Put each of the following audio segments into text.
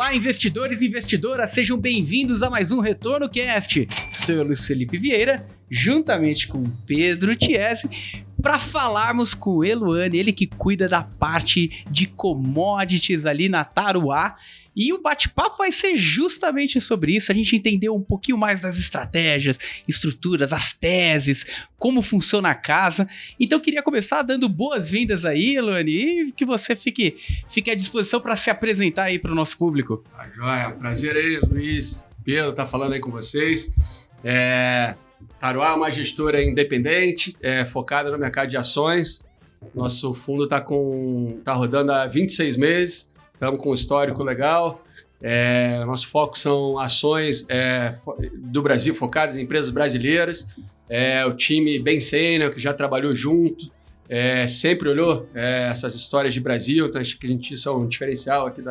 Olá, investidores e investidoras, sejam bem-vindos a mais um Retorno Cast. Estou eu, Luiz Felipe Vieira, juntamente com Pedro Tiesi, para falarmos com o Eluane, ele que cuida da parte de commodities ali na Tarauá. E o bate-papo vai ser justamente sobre isso, a gente entender um pouquinho mais das estratégias, estruturas, as teses, como funciona a casa. Então eu queria começar dando boas-vindas aí, Eluane, e que você fique à disposição para se apresentar aí para o nosso público. Tá joia, prazer aí, Luiz, Pedro, tá falando aí com vocês. Tarauá é uma gestora independente, focada no mercado de ações. Nosso fundo tá rodando há 26 meses. Estamos com um histórico legal. Nosso foco são ações do Brasil, focadas em empresas brasileiras. O time bem sênior, que já trabalhou junto, sempre olhou essas histórias de Brasil. Então, acho que isso é um diferencial aqui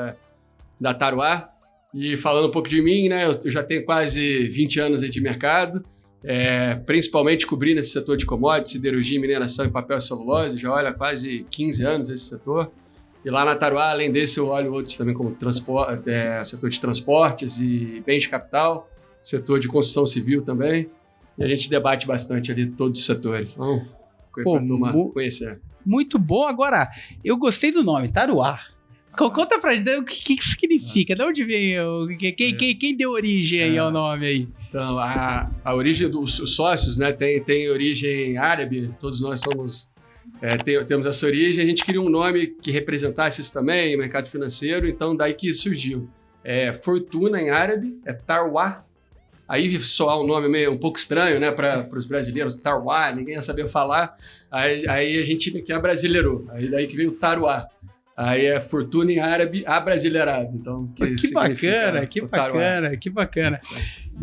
da Tarauá. E falando um pouco de mim, né, eu já tenho quase 20 anos aí de mercado, principalmente cobrindo esse setor de commodities, siderurgia, mineração e papel e celulose. Já olha quase 15 anos esse setor. E lá na Tarauá, além desse, eu olho outros também como setor de transportes e bens de capital, setor de construção civil também. E a gente debate bastante ali todos os setores. Então, para a turma conhecer. Muito bom. Agora, eu gostei do nome, Tarauá. Conta pra gente o que significa, de onde vem, quem deu origem aí ao nome aí? Então, a origem dos sócios, né, tem origem árabe, todos nós temos essa origem. A gente queria um nome que representasse isso também, mercado financeiro, então daí que surgiu. Fortuna em árabe, Tarauá. Aí soar um nome meio um pouco estranho, né, para os brasileiros, Tarauá, ninguém ia saber falar. Aí a gente que abrasileirou, aí daí que veio o Tarauá. Aí é fortuna em árabe abrasileirado. Então, que bacana.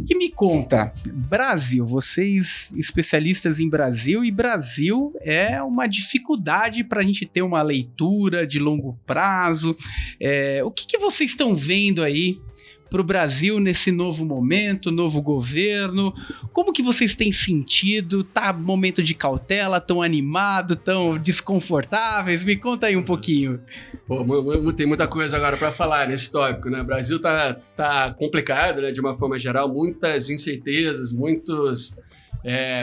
E me conta, Brasil, vocês especialistas em Brasil, e Brasil é uma dificuldade para a gente ter uma leitura de longo prazo. O que vocês estão vendo aí para o Brasil nesse novo momento, novo governo? Como que vocês têm sentido? Tá momento de cautela, tão animado, tão desconfortáveis? Me conta aí um pouquinho. Tem muita coisa agora para falar nesse tópico, né? O Brasil tá complicado, né? De uma forma geral, muitas incertezas, muitos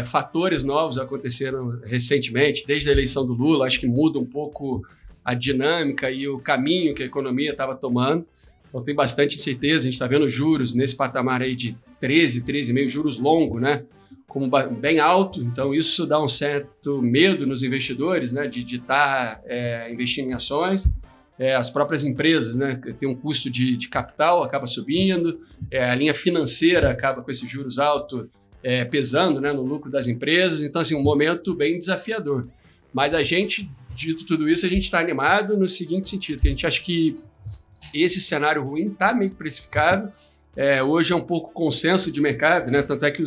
fatores novos aconteceram recentemente, desde a eleição do Lula. Acho que muda um pouco a dinâmica e o caminho que a economia estava tomando. Então tem bastante incerteza, a gente está vendo juros nesse patamar aí de 13,5, juros longos, né? Como bem alto, então isso dá um certo medo nos investidores, né? De estar investindo em ações. As próprias empresas, né? Tem um custo de capital, acaba subindo, a linha financeira acaba com esses juros altos pesando, né? No lucro das empresas. Então, assim, um momento bem desafiador. Mas a gente, dito tudo isso, a gente está animado no seguinte sentido, que a gente acha que esse cenário ruim está meio precificado. Hoje é um pouco consenso de mercado, né? Tanto é que,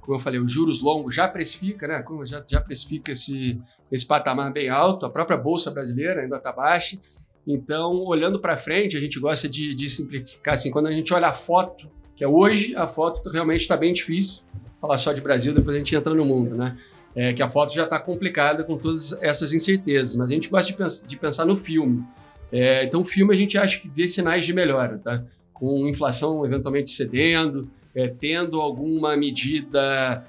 como eu falei, os juros longos já precifica, né? Já precifica esse patamar bem alto. A própria Bolsa brasileira ainda está baixa. Então, olhando para frente, a gente gosta de simplificar. Assim, quando a gente olha a foto, que hoje a foto realmente está bem difícil. Falar só de Brasil, depois a gente entra no mundo, né? Que a foto já está complicada com todas essas incertezas. Mas a gente gosta de pensar no filme. Então, o filme a gente acha que vê sinais de melhora, tá? Com inflação eventualmente cedendo, tendo alguma medida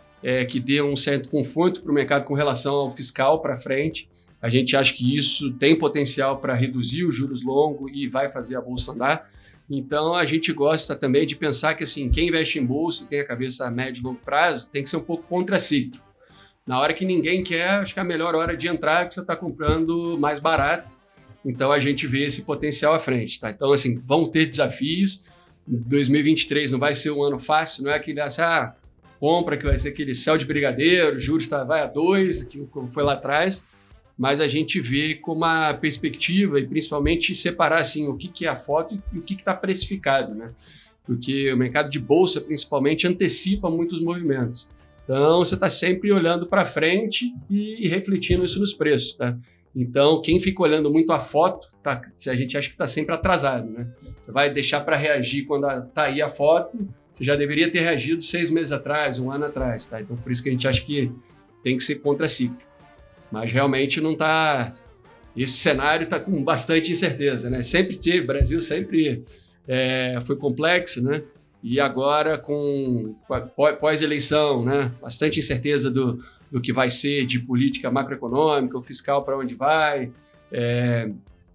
que dê um certo conforto para o mercado com relação ao fiscal para frente. A gente acha que isso tem potencial para reduzir os juros longos e vai fazer a bolsa andar. Então, a gente gosta também de pensar que, assim, quem investe em bolsa e tem a cabeça a médio e longo prazo tem que ser um pouco contracíclico. Na hora que ninguém quer, acho que é a melhor hora de entrar, porque você está comprando mais barato. Então, a gente vê esse potencial à frente, tá? Então, assim, vão ter desafios. 2023 não vai ser um ano fácil, não é aquele, compra que vai ser aquele céu de brigadeiro, juros vai a 2, que foi lá atrás. Mas a gente vê como a perspectiva e principalmente separar, assim, o que é a foto e o que está precificado, né? Porque o mercado de bolsa, principalmente, antecipa muitos movimentos. Então, você está sempre olhando para frente e refletindo isso nos preços, tá? Então, quem fica olhando muito a foto, a gente acha que está sempre atrasado, né? Você vai deixar para reagir quando está aí a foto, você já deveria ter reagido 6 meses atrás, 1 ano atrás, tá? Então, por isso que a gente acha que tem que ser contracíclico. Mas realmente não está... Esse cenário está com bastante incerteza, né? Sempre teve, Brasil sempre foi complexa, né? E agora, pós-eleição, né? Bastante incerteza do que vai ser de política macroeconômica, o fiscal para onde vai,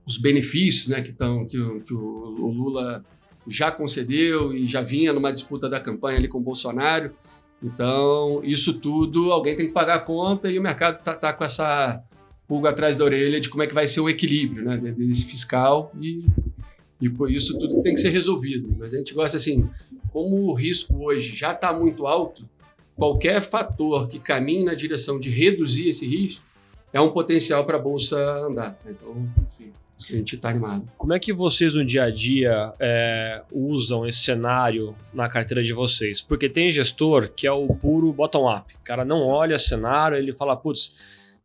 os benefícios, né, que o Lula já concedeu e já vinha numa disputa da campanha ali com o Bolsonaro. Então, isso tudo, alguém tem que pagar a conta e o mercado está com essa pulga atrás da orelha de como é que vai ser o equilíbrio, né, desse fiscal e por isso tudo tem que ser resolvido. Mas a gente gosta assim, como o risco hoje já está muito alto, qualquer fator que caminhe na direção de reduzir esse risco é um potencial para a Bolsa andar. Então, sim, a gente está animado. Como é que vocês no dia a dia usam esse cenário na carteira de vocês? Porque tem gestor que é o puro bottom-up. O cara não olha cenário, ele fala, putz,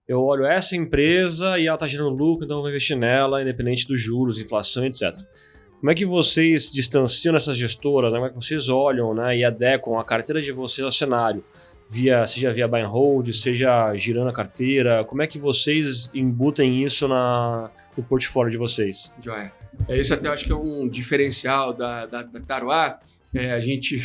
eu olho essa empresa e ela está gerando lucro, então eu vou investir nela, independente dos juros, inflação, etc. Como é que vocês distanciam essas gestoras, né? Como é que vocês olham, né, e adequam a carteira de vocês ao cenário? Seja via buy and hold, seja girando a carteira, como é que vocês embutem isso no portfólio de vocês? Joia. Isso até eu acho que é um diferencial da Taroá. A gente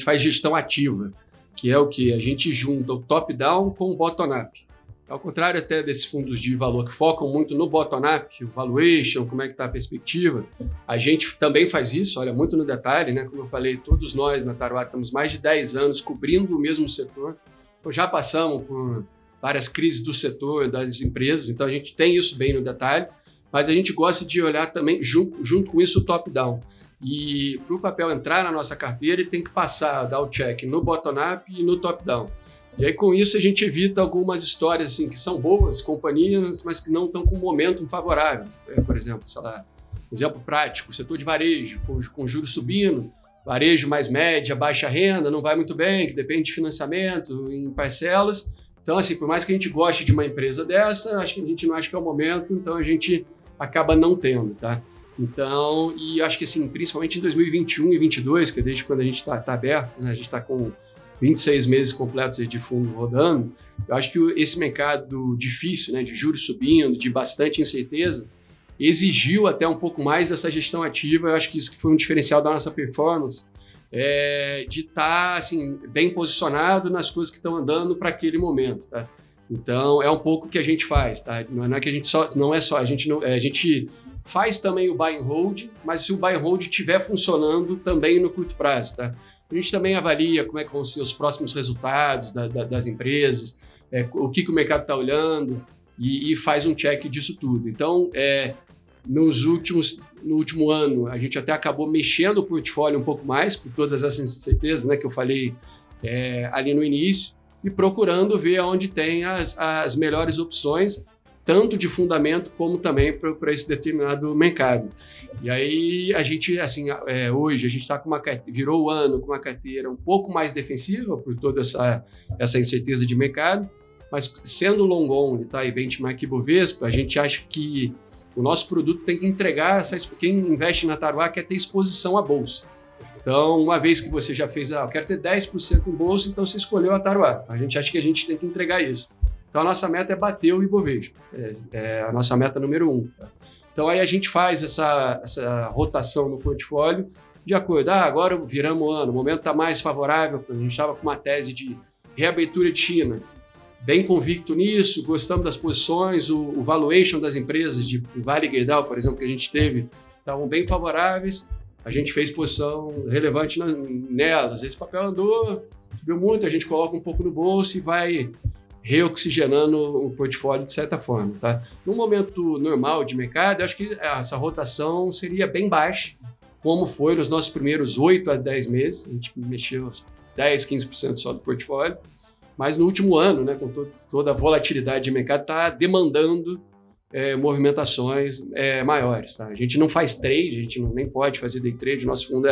faz gestão ativa, que é o que? A gente junta o top-down com o bottom-up. Ao contrário até desses fundos de valor que focam muito no bottom-up, o valuation, como é que está a perspectiva, a gente também faz isso, olha, muito no detalhe, né? Como eu falei, todos nós na Taroá temos mais de 10 anos cobrindo o mesmo setor, então já passamos por várias crises do setor, das empresas, então a gente tem isso bem no detalhe, mas a gente gosta de olhar também, junto com isso, o top-down. E para o papel entrar na nossa carteira, ele tem que dar o check no bottom-up e no top-down. E aí, com isso, a gente evita algumas histórias assim, que são boas, companhias, mas que não estão com um momentum favorável. Por exemplo, sei lá, exemplo prático, o setor de varejo, com juros subindo, varejo mais média, baixa renda, não vai muito bem, que depende de financiamento em parcelas. Então, assim, por mais que a gente goste de uma empresa dessa, acho que a gente não acha que é o momento, então a gente acaba não tendo, tá? Então, e acho que assim, principalmente em 2021 e 2022, que é desde quando a gente está aberto, né, a gente está com 26 meses completos de fundo rodando, eu acho que esse mercado difícil, né, de juros subindo, de bastante incerteza, exigiu até um pouco mais dessa gestão ativa. Eu acho que isso que foi um diferencial da nossa performance, de estar assim, bem posicionado nas coisas que estão andando para aquele momento. Tá? Então, é um pouco o que a gente faz. Tá? Não é que a gente a gente faz também o buy and hold, mas se o buy and hold estiver funcionando também no curto prazo. Tá? A gente também avalia como é que vão ser os próximos resultados das empresas, o que o mercado está olhando e faz um check disso tudo. Então, no último ano, a gente até acabou mexendo o portfólio um pouco mais, por todas essas incertezas, né, que eu falei ali no início, e procurando ver onde tem as melhores opções, tanto de fundamento como também para esse determinado mercado. E aí a gente, assim, hoje a gente está com uma carteira, virou o ano com uma carteira um pouco mais defensiva por toda essa incerteza de mercado, mas sendo long only, tá, e benchmark Ibovespa, a gente acha que o nosso produto tem que entregar, quem investe na Taroá quer ter exposição à bolsa. Então, uma vez que você já fez, eu quero ter 10% em bolsa, então você escolheu a Taroá. A gente acha que a gente tem que entregar isso. Então, a nossa meta é bater o Ibovespa. É a nossa meta número 1. Tá? Então, aí a gente faz essa rotação no portfólio de acordo. Agora viramos o ano, o momento está mais favorável. A gente estava com uma tese de reabertura de China. Bem convicto nisso, gostamos das posições, o valuation das empresas de Vale e Gerdau, por exemplo, que a gente teve, estavam bem favoráveis. A gente fez posição relevante nelas. Esse papel andou, subiu muito, a gente coloca um pouco no bolso e vai reoxigenando o portfólio de certa forma. Tá? No momento normal de mercado, eu acho que essa rotação seria bem baixa, como foi nos nossos primeiros 8 a 10 meses. A gente mexeu 10, 15% só do portfólio. Mas no último ano, né, com toda a volatilidade de mercado, está demandando movimentações maiores. Tá? A gente não faz trade, a gente nem pode fazer day trade. O nosso fundo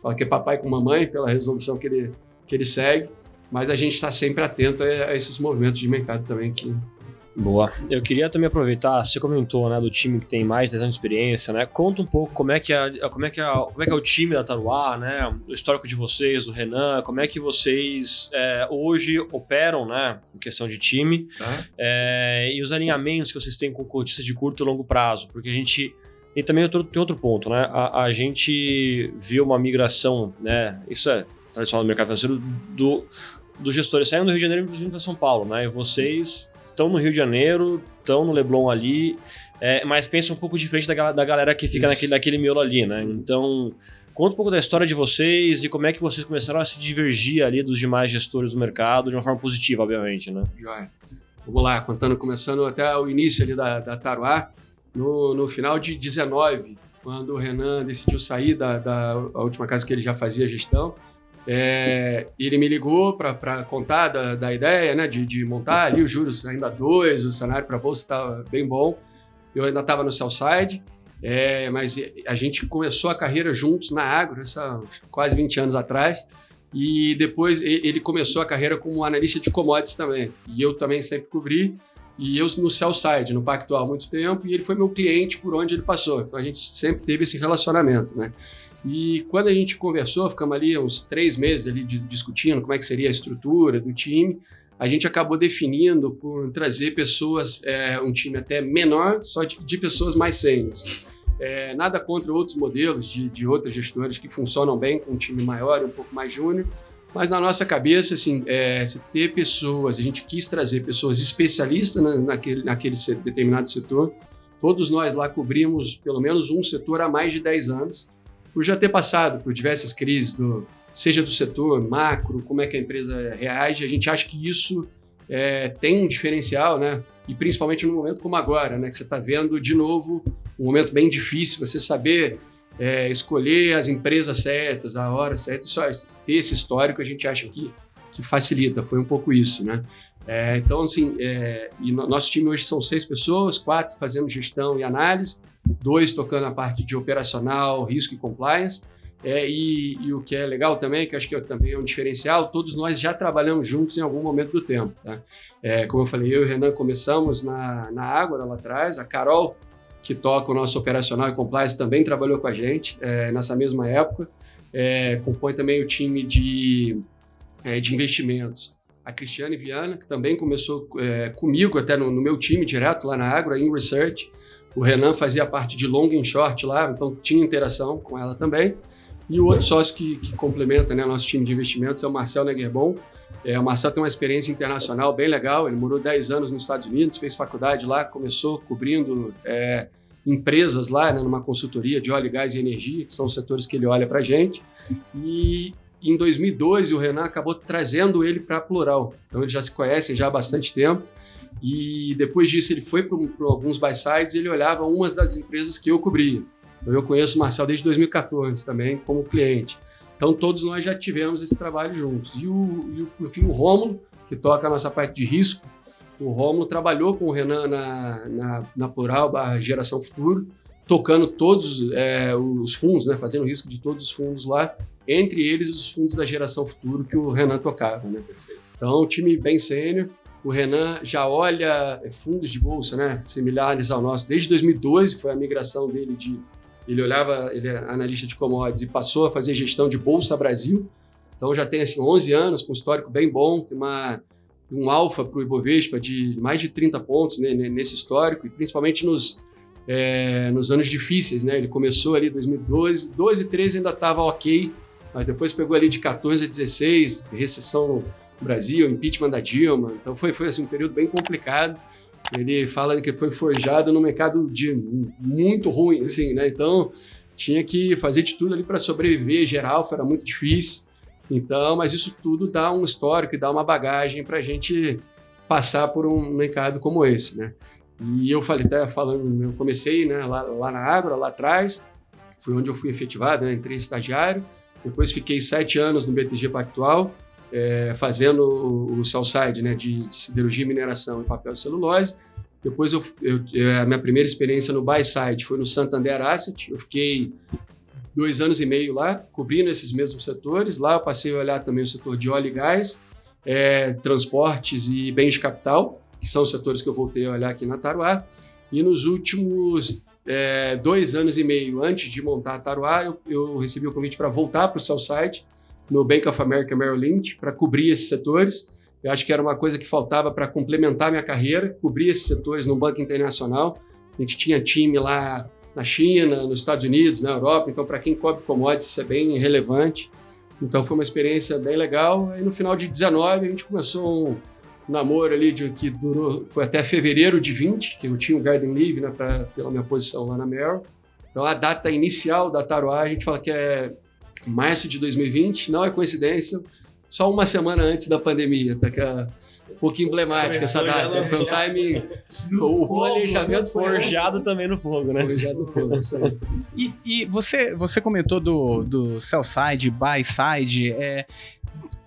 fala que é papai com mamãe, pela resolução que ele segue. Mas a gente está sempre atento a esses movimentos de mercado também. Boa. Eu queria também aproveitar, você comentou, né, do time que tem mais de 10 anos de experiência, né? Conta um pouco como é que é o time da Taroá, né? O histórico de vocês, do Renan, como é que vocês hoje operam, né, em questão de time, e os alinhamentos que vocês têm com cotistas de curto e longo prazo, porque a gente E também tem outro ponto, né? A gente viu uma migração, né? Isso é tradicional do mercado financeiro, dos gestores saindo do Rio de Janeiro e vindo para São Paulo, né? E vocês estão no Rio de Janeiro, estão no Leblon ali, mas pensam um pouco diferente da galera que fica naquele miolo ali, né? Então, conta um pouco da história de vocês e como é que vocês começaram a se divergir ali dos demais gestores do mercado de uma forma positiva, obviamente, né? Joia. Vamos lá, começando até o início ali da Taruá, no final de 19, quando o Renan decidiu sair da última casa que ele já fazia gestão, ele me ligou para contar da ideia, né, de montar ali os juros ainda 2, o cenário para a Bolsa estava bem bom. Eu ainda estava no Sell-Side, mas a gente começou a carreira juntos na Agro, quase 20 anos atrás, e depois ele começou a carreira como analista de commodities também, e eu também sempre cobri, e eu no Sell-Side, no Pactual, há muito tempo, e ele foi meu cliente por onde ele passou, então a gente sempre teve esse relacionamento, né? E quando a gente conversou, ficamos ali uns 3 meses ali discutindo como é que seria a estrutura do time, a gente acabou definindo por trazer pessoas, um time até menor, só de pessoas mais sêniores. Nada contra outros modelos de outras gestoras que funcionam bem com um time maior e um pouco mais júnior, mas na nossa cabeça, assim, se ter pessoas, a gente quis trazer pessoas especialistas naquele determinado setor. Todos nós lá cobrimos pelo menos um setor há mais de 10 anos, por já ter passado por diversas crises, seja do setor, macro, como é que a empresa reage. A gente acha que isso tem um diferencial, né? E principalmente num momento como agora, né? Que você está vendo, de novo, um momento bem difícil, você saber escolher as empresas certas, a hora certa, só ter esse histórico a gente acha que facilita, foi um pouco isso, né? Então, assim, e nosso time hoje são 6 pessoas, 4 fazendo gestão e análise, 2 tocando a parte de operacional, risco e compliance, e o que é legal também, que acho que também é um diferencial, todos nós já trabalhamos juntos em algum momento do tempo, tá? Como eu falei, eu e o Renan começamos na Ágora lá atrás, a Carol, que toca o nosso operacional e compliance, também trabalhou com a gente nessa mesma época, compõe também o time de investimentos. A Cristiane Viana, que também começou comigo, até no meu time direto lá na Ágora, em Research. O Renan fazia parte de long and short lá, então tinha interação com ela também. E o outro sócio que complementa, né, nosso time de investimentos é o Marcel Negerbon. O Marcel tem uma experiência internacional bem legal, ele morou 10 anos nos Estados Unidos, fez faculdade lá, começou cobrindo empresas lá, né, numa consultoria de óleo, gás e energia, que são os setores que ele olha para a gente. E em 2002, o Renan acabou trazendo ele para a Plural. Então, eles já se conhecem já há bastante tempo. E depois disso, ele foi para alguns buy-sides e ele olhava umas das empresas que eu cobria. Então, eu conheço o Marcel desde 2014 também, como cliente. Então, todos nós já tivemos esse trabalho juntos. E, enfim, o Rômulo, que toca a nossa parte de risco, o Rômulo trabalhou com o Renan na Plural, Geração Futuro, tocando todos os fundos, né, fazendo risco de todos os fundos lá, entre eles os fundos da Geração Futuro que o Renan tocava, né? Então, um time bem sênior. O Renan já olha fundos de bolsa, né, similares ao nosso. Desde 2012 foi a migração dele ele é analista de commodities e passou a fazer gestão de Bolsa Brasil. Então já tem assim 11 anos com um histórico bem bom, tem um alfa para o Ibovespa de mais de 30 pontos, né, nesse histórico, e principalmente nos anos difíceis, né? Ele começou ali em 2012, 12 e 13 ainda estava ok, mas depois pegou ali de 14 a 16, recessão no Brasil, impeachment da Dilma, então foi assim, um período bem complicado. Ele fala que foi forjado no mercado muito ruim, assim, né? Então tinha que fazer de tudo ali para sobreviver, geral, era muito difícil. Então, mas isso tudo dá um histórico e dá uma bagagem para a gente passar por um mercado como esse, né? E eu eu comecei, né, lá na Ágora, lá atrás, foi onde eu fui efetivado, né? Entrei estagiário, depois fiquei 7 anos no BTG Pactual, fazendo o sell-side, né, de siderurgia, mineração e papel e celulose. Depois a minha primeira experiência no buy-side foi no Santander Asset, eu fiquei 2 anos e meio lá, cobrindo esses mesmos setores. Lá eu passei a olhar também o setor de óleo e gás, transportes e bens de capital, que são os setores que eu voltei a olhar aqui na Taruá. E nos últimos 2 anos e meio, antes de montar a Taruá, eu recebi o convite para voltar para o sell-side, no Bank of America Merrill Lynch, para cobrir esses setores. Eu acho que era uma coisa que faltava para complementar minha carreira, cobrir esses setores no Banco Internacional. A gente tinha time lá na China, nos Estados Unidos, na Europa. Então, para quem cobre commodities, isso é bem relevante. Então, foi uma experiência bem legal. Aí, no final de 19, a gente começou um namoro ali que durou, foi até fevereiro de 20, que eu tinha o Garden Leave, né, pela minha posição lá na Merrill. Então, a data inicial da Taroá, a gente fala que é março de 2020, não é coincidência, só uma semana antes da pandemia, tá? Que é um pouco emblemática essa data. Foi um timing, o planejamento forjado também no fogo, né? Forjado no fogo, isso aí. E você comentou do sell side, buy side,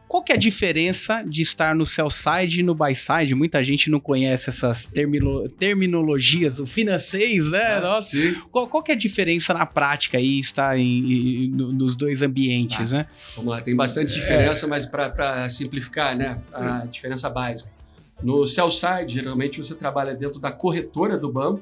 qual que é a diferença de estar no sell side e no buy side? Muita gente não conhece essas terminologias, o financeiro, né? Nossa, qual que é a diferença na prática aí estar nos dois ambientes, né? Vamos lá, tem bastante diferença, mas para simplificar, né, a diferença básica. No sell side, geralmente você trabalha dentro da corretora do banco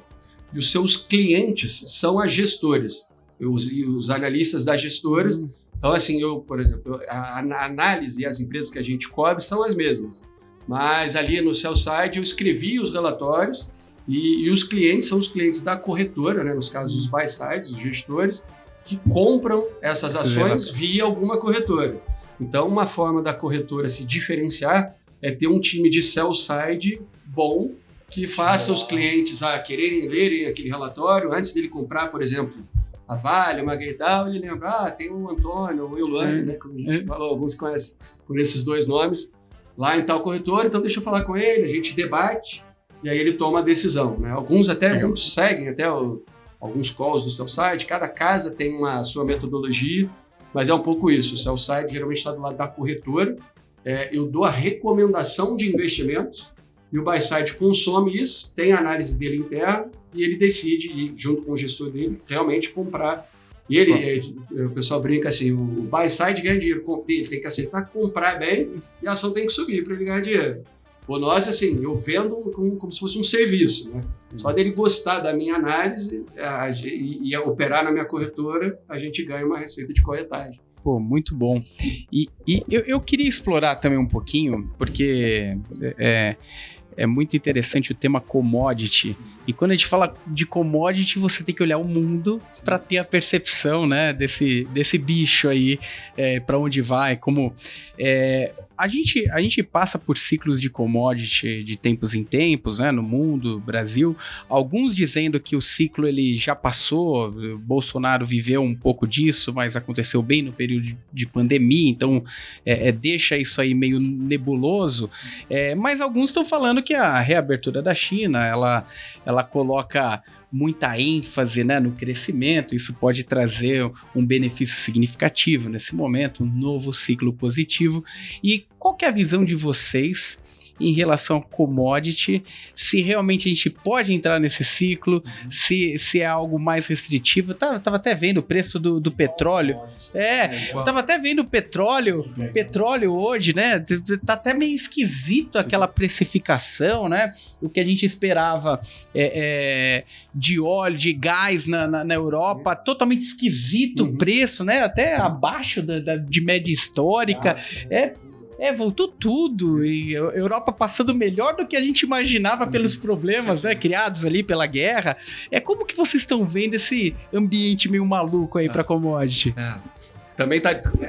e os seus clientes são as gestoras, os analistas das gestoras. Então, assim, por exemplo, a análise e as empresas que a gente cobre são as mesmas. Mas ali no sell side eu escrevi os relatórios e os clientes são os clientes da corretora, né? Nos casos os buy sides, os gestores, que compram essas ações via alguma corretora. Então, uma forma da corretora se diferenciar é ter um time de sell side bom que faça os clientes quererem lerem aquele relatório antes dele comprar, por exemplo, a Vale, uma Gerdau, ele lembra, tem o Antônio, o Eulane, né, como a gente falou, alguns conhecem por esses dois nomes, lá em tal corretora, então deixa eu falar com ele, a gente debate, e aí ele toma a decisão, né? Alguns seguem até alguns calls do sell side, cada casa tem a sua metodologia, mas é um pouco isso, o sell side geralmente está do lado da corretora, eu dou a recomendação de investimentos, e o buy side consome isso, tem a análise dele interna, e ele decide, junto com o gestor dele, realmente comprar. E o pessoal brinca assim, o buy side ganha dinheiro, ele tem que aceitar comprar bem e a ação tem que subir para ele ganhar dinheiro. O nosso, assim, eu vendo como se fosse um serviço, né? Só dele gostar da minha análise e operar na minha corretora, a gente ganha uma receita de corretagem. Pô, muito bom. E eu queria explorar também um pouquinho, porque é muito interessante o tema commodity. E quando a gente fala de commodity, você tem que olhar o mundo para ter a percepção, né, desse bicho aí, para onde vai, como... A gente passa por ciclos de commodity de tempos em tempos, né, no mundo, Brasil, alguns dizendo que o ciclo ele já passou, Bolsonaro viveu um pouco disso, mas aconteceu bem no período de pandemia, então deixa isso aí meio nebuloso, mas alguns estão falando que a reabertura da China, ela coloca muita ênfase, né, no crescimento, isso pode trazer um benefício significativo nesse momento, um novo ciclo positivo. E qual que é a visão de vocês em relação ao commodity, se realmente a gente pode entrar nesse ciclo, se é algo mais restritivo? Eu tava até vendo o preço do petróleo. Eu tava até vendo o petróleo hoje, né? Tá até meio esquisito aquela precificação, né? O que a gente esperava de óleo, de gás na Europa, totalmente esquisito o preço, né? Até abaixo de média histórica. Voltou tudo, e a Europa passando melhor do que a gente imaginava pelos problemas, né, criados ali pela guerra. Como que vocês estão vendo esse ambiente meio maluco aí para commodity? Também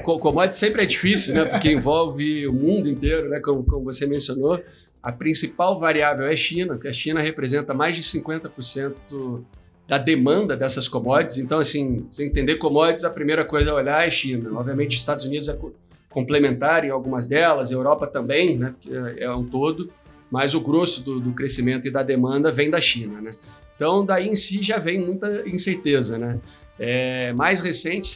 commodity sempre é difícil, né, porque envolve o mundo inteiro, né, como você mencionou. A principal variável é a China, porque a China representa mais de 50% da demanda dessas commodities. Então, assim, você entender commodities, a primeira coisa a olhar é a China. Obviamente, os Estados Unidos complementar em algumas delas, a Europa também, né, é um todo, mas o grosso do crescimento e da demanda vem da China, né? Então, daí em si já vem muita incerteza, né? Mais recente,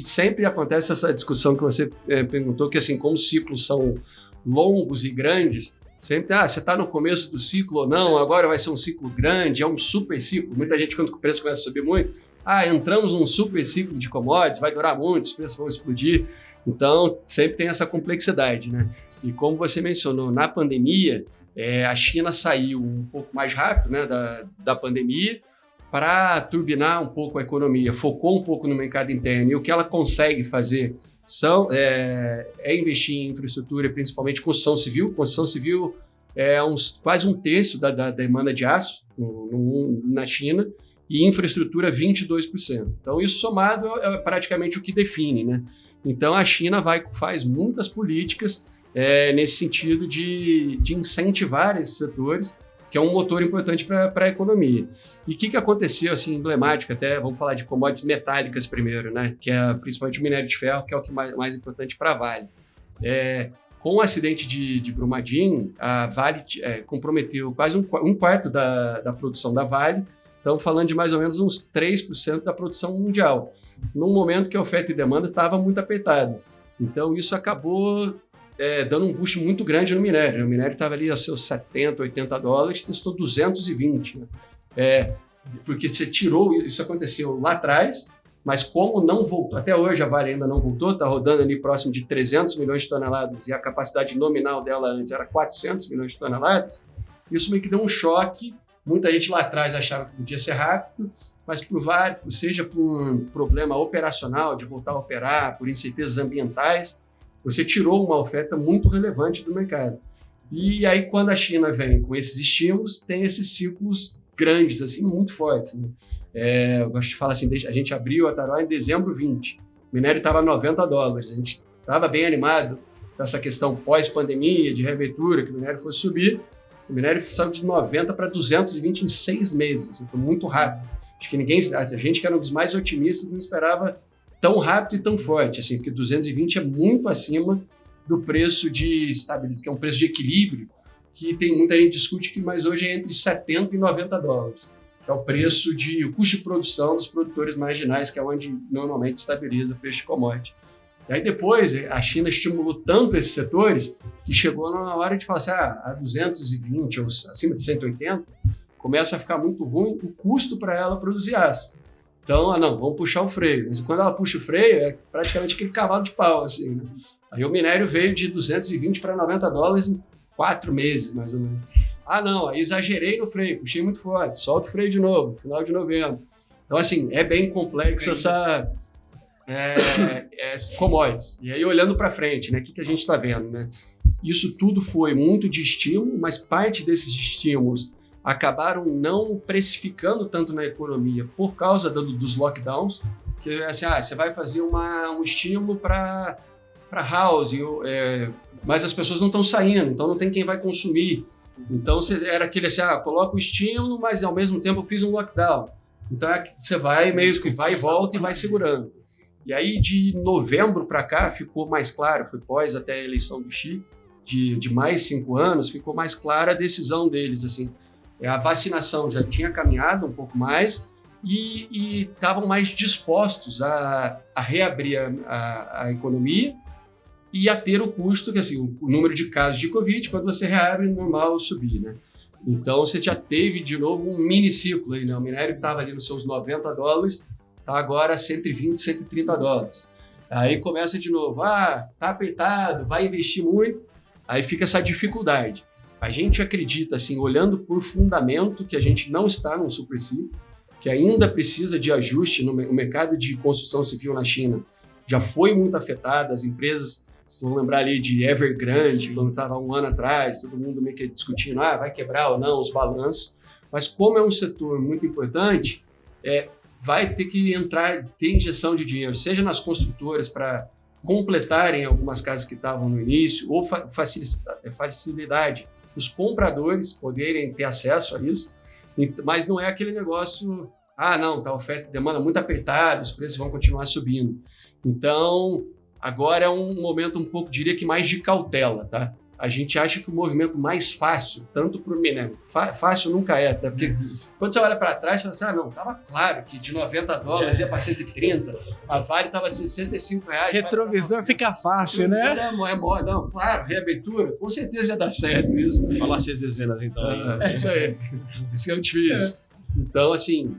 sempre acontece essa discussão que você perguntou, que assim, como os ciclos são longos e grandes, sempre, você está no começo do ciclo ou não, agora vai ser um ciclo grande, é um super ciclo. Muita gente, quando o preço começa a subir muito, entramos num super ciclo de commodities, vai durar muito, os preços vão explodir. Então, sempre tem essa complexidade, né? E como você mencionou, na pandemia, a China saiu um pouco mais rápido, né, da pandemia para turbinar um pouco a economia, focou um pouco no mercado interno. E o que ela consegue fazer é investir em infraestrutura, principalmente construção civil. Construção civil é quase um terço da demanda de aço na China. e infraestrutura 22%. Então, isso somado é praticamente o que define, né? Então, a China faz muitas políticas nesse sentido de incentivar esses setores, que é um motor importante para a economia. E o que aconteceu, assim, emblemático até, vamos falar de commodities metálicas primeiro, né? Que é principalmente o minério de ferro, que é o que mais importante para a Vale. Com o acidente de Brumadinho, a Vale comprometeu quase um quarto da produção da Vale. Estamos falando de mais ou menos uns 3% da produção mundial, num momento que a oferta e demanda estava muito apertada. Então, isso acabou dando um boost muito grande no minério. O minério estava ali aos seus $70, $80, testou 220. Né? Porque você tirou, isso aconteceu lá atrás, mas como não voltou, até hoje a Vale ainda não voltou, está rodando ali próximo de 300 milhões de toneladas e a capacidade nominal dela antes era 400 milhões de toneladas, isso meio que deu um choque. Muita gente lá atrás achava que podia ser rápido, mas seja por um problema operacional, de voltar a operar, por incertezas ambientais, você tirou uma oferta muito relevante do mercado. E aí, quando a China vem com esses estímulos, tem esses ciclos grandes, assim, muito fortes. Né? Eu gosto de falar assim, a gente abriu a Taroá em dezembro 20, o minério estava a $90, a gente estava bem animado com essa questão pós-pandemia, de reabertura, que o minério fosse subir. O minério saiu de 90 para 220 em 6 meses, assim, foi muito rápido. Acho que a gente que era um dos mais otimistas não esperava tão rápido e tão forte, assim, porque 220 é muito acima do preço de estabilidade, que é um preço de equilíbrio, que tem muita gente discute que mais hoje é entre 70 e $90. É o o custo de produção dos produtores marginais, que é onde normalmente estabiliza o preço de commodity. E aí depois a China estimulou tanto esses setores que chegou na hora de falar assim, a 220 ou acima de 180 começa a ficar muito ruim o custo para ela produzir aço. Então, não, vamos puxar o freio. Mas quando ela puxa o freio, é praticamente aquele cavalo de pau, assim, né? Aí o minério veio de 220 para $90 em 4 meses, mais ou menos. Não, aí exagerei no freio, puxei muito forte, solta o freio de novo, final de novembro. Então, assim, é bem complexo essa commodities. E aí, olhando para frente, né, o que a gente está vendo? Né? Isso tudo foi muito de estímulo, mas parte desses estímulos acabaram não precificando tanto na economia por causa dos lockdowns, que assim, você vai fazer um estímulo para housing, mas as pessoas não estão saindo, então não tem quem vai consumir. Então era aquele assim, coloca o estímulo, mas ao mesmo tempo eu fiz um lockdown. Então você vai meio que vai e volta e vai segurando. E aí de novembro para cá ficou mais claro, foi pós até a eleição do Xi, de mais 5 anos, ficou mais clara a decisão deles, assim. A vacinação já tinha caminhado um pouco mais e estavam mais dispostos a reabrir a economia e a ter o custo, que assim, o número de casos de Covid, quando você reabre, normal subir, né? Então você já teve de novo um mini ciclo aí, né? O minério estava ali nos seus $90, está agora $120, $130. Aí começa de novo, tá apertado, vai investir muito, aí fica essa dificuldade. A gente acredita, assim, olhando por fundamento, que a gente não está num super ciclo, que ainda precisa de ajuste no mercado de construção civil na China. Já foi muito afetado, as empresas, vocês vão lembrar ali de Evergrande, quando estava 1 ano atrás, todo mundo meio que discutindo, vai quebrar ou não os balanços. Mas como é um setor muito importante, vai ter que ter injeção de dinheiro, seja nas construtoras para completarem algumas casas que estavam no início, ou facilidade os compradores poderem ter acesso a isso, mas não é aquele negócio, não, tá oferta e demanda muito apertada, os preços vão continuar subindo. Então, agora é um momento um pouco, diria que mais de cautela, tá? A gente acha que o movimento mais fácil, tanto para o minério, fácil nunca é, tá? Porque quando você olha para trás, você fala assim, não, estava claro que de $90 ia para 130, a Vale estava R$65. Retrovisor fica fácil, né? Não, claro, reabertura, com certeza ia dar certo isso. Falar 6 dezenas, então. Isso aí, isso que é muito difícil. Então, assim,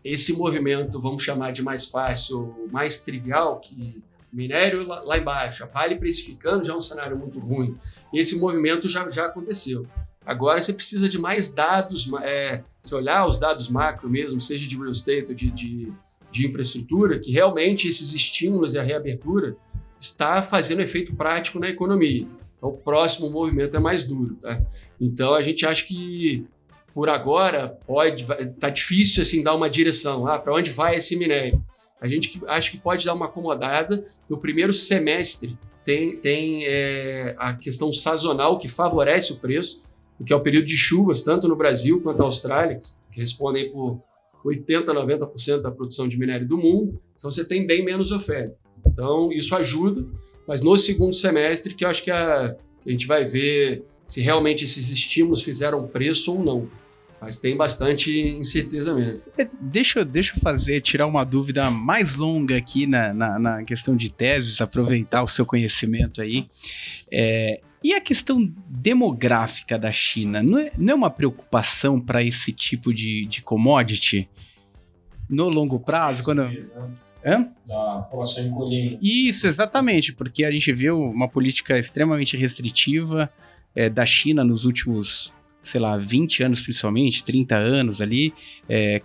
esse movimento, vamos chamar de mais fácil, mais trivial, que minério lá embaixo, a Vale precificando já é um cenário muito ruim. Esse movimento já aconteceu. Agora você precisa de mais dados, se olhar os dados macro mesmo, seja de real estate ou de infraestrutura, que realmente esses estímulos e a reabertura está fazendo efeito prático na economia. Então o próximo movimento é mais duro. Tá? Então a gente acha que por agora, tá difícil assim, dar uma direção. Para onde vai esse minério? A gente acha que pode dar uma acomodada. No primeiro semestre, tem a questão sazonal que favorece o preço, que é o período de chuvas, tanto no Brasil quanto na Austrália, que respondem por 80%, 90% da produção de minério do mundo. Então, você tem bem menos oferta. Então, isso ajuda, mas no segundo semestre que eu acho que a gente vai ver se realmente esses estímulos fizeram preço ou não. Mas tem bastante incerteza mesmo. Deixa eu tirar uma dúvida mais longa aqui na questão de teses, aproveitar o seu conhecimento aí. E a questão demográfica da China, não é uma preocupação para esse tipo de commodity? No longo prazo, quando... Da população encolhendo. Isso, exatamente, porque a gente viu uma política extremamente restritiva da China nos últimos, 20 anos principalmente, 30 anos ali,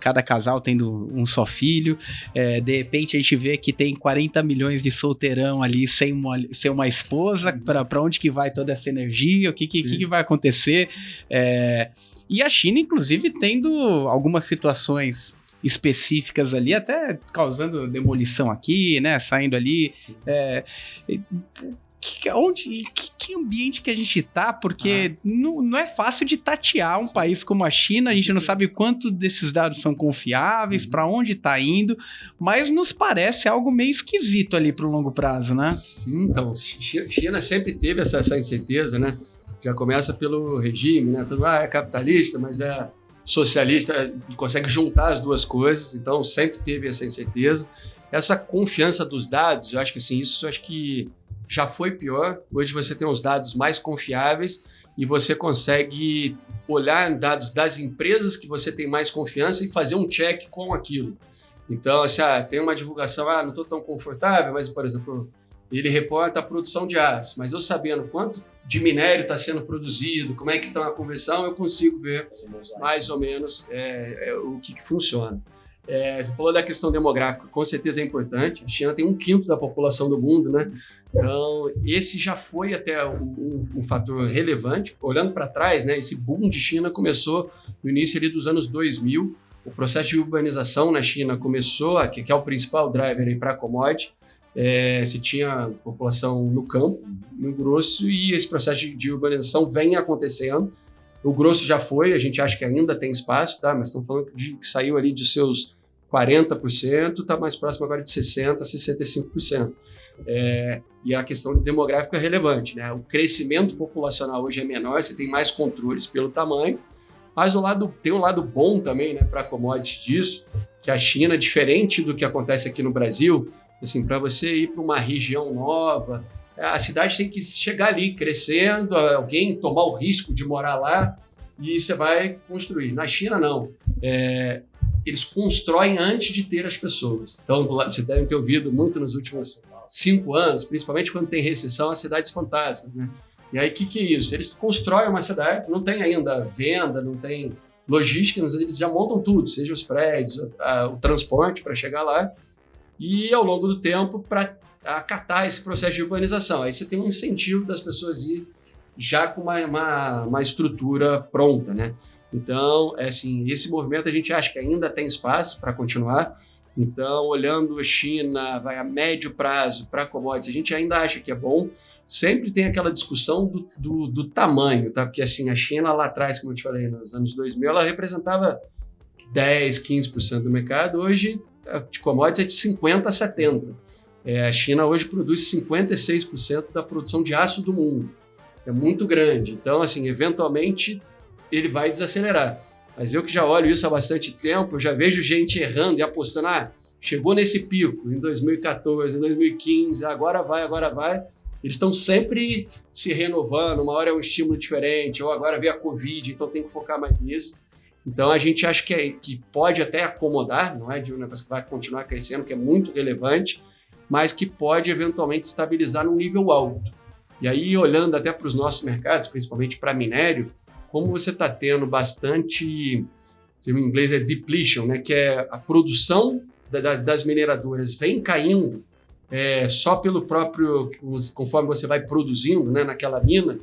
cada casal tendo um só filho, de repente a gente vê que tem 40 milhões de solteirão ali sem uma esposa, para onde que vai toda essa energia, o que vai acontecer, e a China inclusive tendo algumas situações específicas ali, até causando demolição aqui, né, saindo ali, que ambiente que a gente tá, porque não é fácil de tatear um país como a China, a gente não sabe quanto desses dados são confiáveis, para onde tá indo, mas nos parece algo meio esquisito ali pro longo prazo, né? Sim, então, China sempre teve essa incerteza, né? Já começa pelo regime, né? Tudo é capitalista, mas é socialista, consegue juntar as duas coisas, então sempre teve essa incerteza. Essa confiança dos dados, eu acho que assim, isso acho que já foi pior. Hoje você tem os dados mais confiáveis e você consegue olhar dados das empresas que você tem mais confiança e fazer um check com aquilo. Então, assim, tem uma divulgação, não estou tão confortável, mas, por exemplo, ele reporta a produção de aço, mas eu sabendo quanto de minério está sendo produzido, como é que está a conversão, eu consigo ver mais ou menos o que funciona. Você falou da questão demográfica, com certeza é importante. A China tem 1/5 da população do mundo, né? Então, esse já foi até um fator relevante. Olhando para trás, né, esse boom de China começou no início ali dos anos 2000. O processo de urbanização na China começou, que é o principal driver para a commodity. Você tinha população no campo, no grosso, e esse processo de urbanização vem acontecendo. O grosso já foi, a gente acha que ainda tem espaço, tá? Mas estamos falando que saiu ali de seus 40%, está mais próximo agora de 60%, 65%. E a questão demográfica é relevante, né? O crescimento populacional hoje é menor, você tem mais controles pelo tamanho, mas tem um lado bom também, né, para commodities disso, que a China, diferente do que acontece aqui no Brasil, assim, para você ir para uma região nova, a cidade tem que chegar ali crescendo, alguém tomar o risco de morar lá e você vai construir. Na China, não. Eles constroem antes de ter as pessoas. Então, vocês devem ter ouvido muito nos últimos 5 anos, principalmente quando tem recessão, as cidades fantasmas, né? E aí, o que é isso? Eles constroem uma cidade, não tem ainda venda, não tem logística, mas eles já montam tudo, seja os prédios, o transporte para chegar lá, e ao longo do tempo, para acatar esse processo de urbanização. Aí você tem um incentivo das pessoas ir já com uma estrutura pronta, né? Então, assim, esse movimento a gente acha que ainda tem espaço para continuar. Então, olhando a China, vai a médio prazo para commodities, a gente ainda acha que é bom. Sempre tem aquela discussão do tamanho, tá? Porque, assim, a China lá atrás, como eu te falei, nos anos 2000, ela representava 10, 15% do mercado. Hoje, de commodities é de 50% a 70%. A China hoje produz 56% da produção de aço do mundo. É muito grande. Então, assim, eventualmente, ele vai desacelerar. Mas eu que já olho isso há bastante tempo, eu já vejo gente errando e apostando, chegou nesse pico em 2014, em 2015, agora vai. Eles estão sempre se renovando, uma hora é um estímulo diferente, ou agora veio a Covid, então tem que focar mais nisso. Então a gente acha que pode até acomodar, não é de um negócio que vai continuar crescendo, que é muito relevante, mas que pode eventualmente estabilizar num nível alto. E aí, olhando até para os nossos mercados, principalmente para minério, como você está tendo bastante, em inglês é depletion, né, que é a produção das mineradoras vem caindo só pelo próprio, conforme você vai produzindo, né, naquela mina,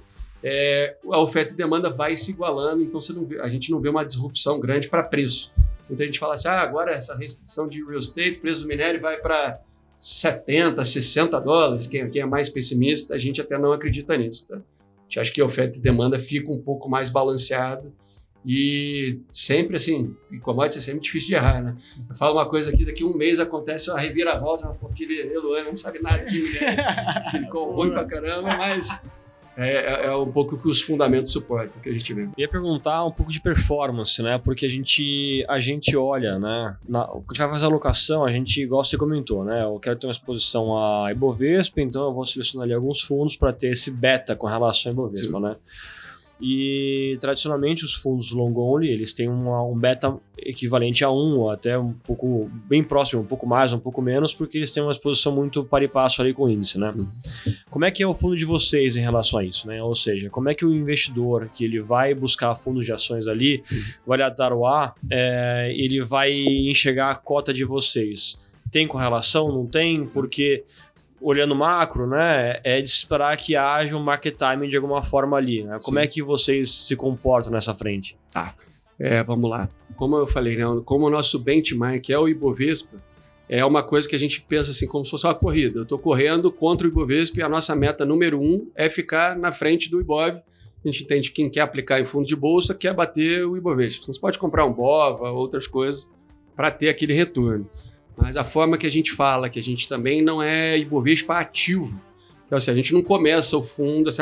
a oferta e demanda vai se igualando, então a gente não vê uma disrupção grande para preço. Muita gente fala assim, agora essa restrição de real estate, o preço do minério vai para $70, $60, quem é mais pessimista, a gente até não acredita nisso. Tá? A gente acha que a oferta e demanda fica um pouco mais balanceado e sempre assim, em commodities é sempre difícil de errar, né? Eu falo uma coisa aqui, daqui a um mês acontece a reviravolta, porque Eluane não sabe nada de minério, ficou ruim pra caramba, mas é um pouco que os fundamentos suportam, que a gente vê. Eu ia perguntar um pouco de performance, né? Porque a gente olha, né? Quando a gente vai fazer a alocação, a gente, igual você comentou, né? Eu quero ter uma exposição a Ibovespa, então eu vou selecionar ali alguns fundos para ter esse beta com relação a Ibovespa, né? E tradicionalmente os fundos long only, eles têm um beta equivalente a 1, ou até um pouco bem próximo, um pouco mais, um pouco menos, porque eles têm uma exposição muito par e passo ali com o índice, né? Como é que é o fundo de vocês em relação a isso, né? Ou seja, como é que o investidor que ele vai buscar fundos de ações ali, vai dar o A, ele vai enxergar a cota de vocês? Tem correlação? Não tem? Porque olhando macro, né, é de esperar que haja um market timing de alguma forma ali, né? Como é que vocês se comportam nessa frente? Vamos lá. Como eu falei, né, como o nosso benchmark é o Ibovespa, é uma coisa que a gente pensa assim, como se fosse uma corrida. Eu estou correndo contra o Ibovespa e a nossa meta número 1 é ficar na frente do Ibov. A gente entende que quem quer aplicar em fundo de bolsa quer bater o Ibovespa. Você pode comprar um BOVA, outras coisas, para ter aquele retorno. Mas a forma que a gente fala, que a gente também não é Ibovespa ativo. Então, assim, a gente não começa o fundo, assim,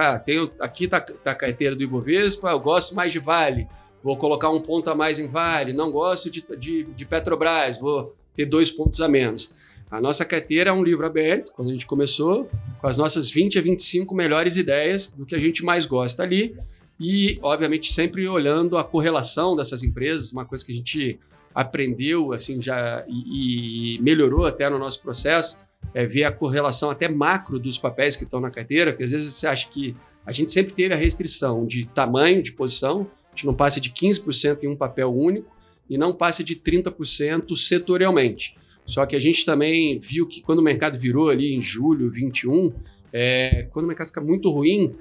aqui está a carteira do Ibovespa, eu gosto mais de Vale, vou colocar um ponto a mais em Vale, não gosto de Petrobras, vou ter 2 pontos a menos. A nossa carteira é um livro aberto, quando a gente começou, com as nossas 20 a 25 melhores ideias do que a gente mais gosta ali, e, obviamente, sempre olhando a correlação dessas empresas, uma coisa que a gente aprendeu assim já e melhorou até no nosso processo, ver a correlação até macro dos papéis que estão na carteira, porque às vezes você acha que a gente sempre teve a restrição de tamanho de posição, a gente não passa de 15% em um papel único e não passa de 30% setorialmente. Só que a gente também viu que quando o mercado virou ali em julho 21, quando o mercado fica muito ruim,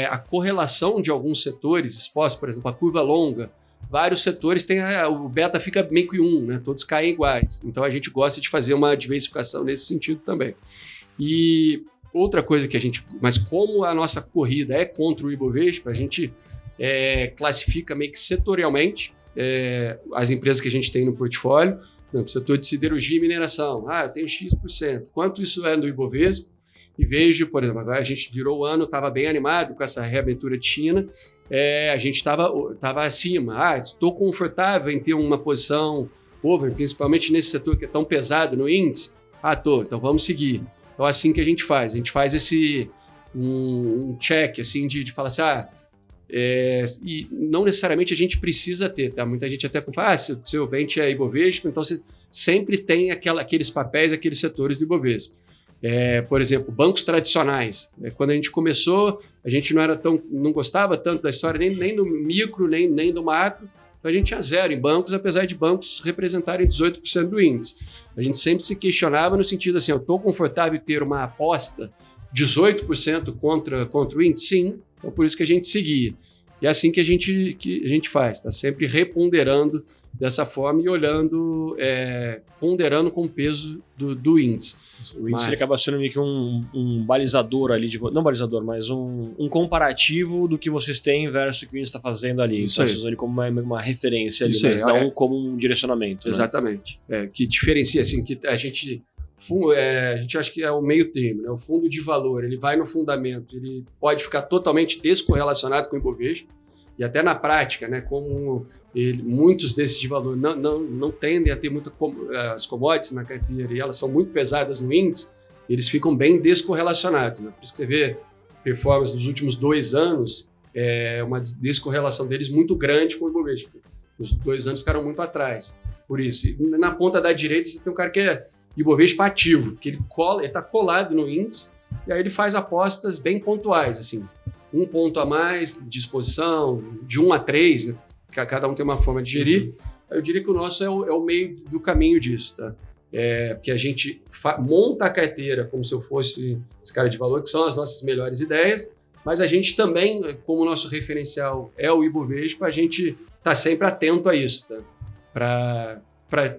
a correlação de alguns setores expostos, por exemplo, a curva longa, vários setores o beta fica meio que 1, né? Todos caem iguais. Então a gente gosta de fazer uma diversificação nesse sentido também. E outra coisa mas como a nossa corrida é contra o Ibovespa, a gente classifica meio que setorialmente as empresas que a gente tem no portfólio. Por exemplo, setor de siderurgia e mineração. Eu tenho X%. Quanto isso é do Ibovespa? E vejo, por exemplo, agora a gente virou o ano, estava bem animado com essa reabertura de China, a gente estava acima. Estou confortável em ter uma posição over, principalmente nesse setor que é tão pesado no índice. Então vamos seguir. Então assim que a gente faz esse um check assim, de falar assim, e não necessariamente a gente precisa ter, tá? Muita gente até fala, seu bench é Ibovespa, então você sempre tem aqueles papéis, aqueles setores do Ibovespa. Por exemplo, bancos tradicionais. Quando a gente começou, a gente não gostava tanto da história nem do micro, nem do macro. Então a gente tinha 0 em bancos, apesar de bancos representarem 18% do índice. A gente sempre se questionava no sentido assim, eu estou confortável em ter uma aposta 18% contra o índice? Sim, então por isso que a gente seguia. E é assim que a gente faz, está sempre reponderando dessa forma e olhando, ponderando com o peso do índice. O índice ele acaba sendo meio que um balizador ali, não balizador, mas um comparativo do que vocês têm versus o que o índice está fazendo ali. Isso então, aí. vocês usam ele como uma referência ali, Isso aí, mas não como um direcionamento. Exatamente. Que diferencia, assim, que a gente acha que é o meio termo, né? O fundo de valor, ele vai no fundamento, ele pode ficar totalmente descorrelacionado com o Ibovespa, e até na prática, né, como muitos desses de valor não tendem a ter as commodities na carteira e elas são muito pesadas no índice, eles ficam bem descorrelacionados. Né? Por isso que você vê performance dos últimos 2 anos, uma descorrelação deles muito grande com o Ibovespa. Os 2 anos ficaram muito atrás. Por isso, e na ponta da direita você tem um cara que é Ibovespa ativo, que ele está colado no índice e aí ele faz apostas bem pontuais, assim. 1 ponto a mais de exposição, de 1 a 3, né? Cada um tem uma forma de gerir. Eu diria que o nosso é o meio do caminho disso, tá? Porque a gente monta a carteira como se eu fosse esse cara de valor, que são as nossas melhores ideias, mas a gente também, como nosso referencial é o Ibovespa, a gente está sempre atento a isso, tá? Para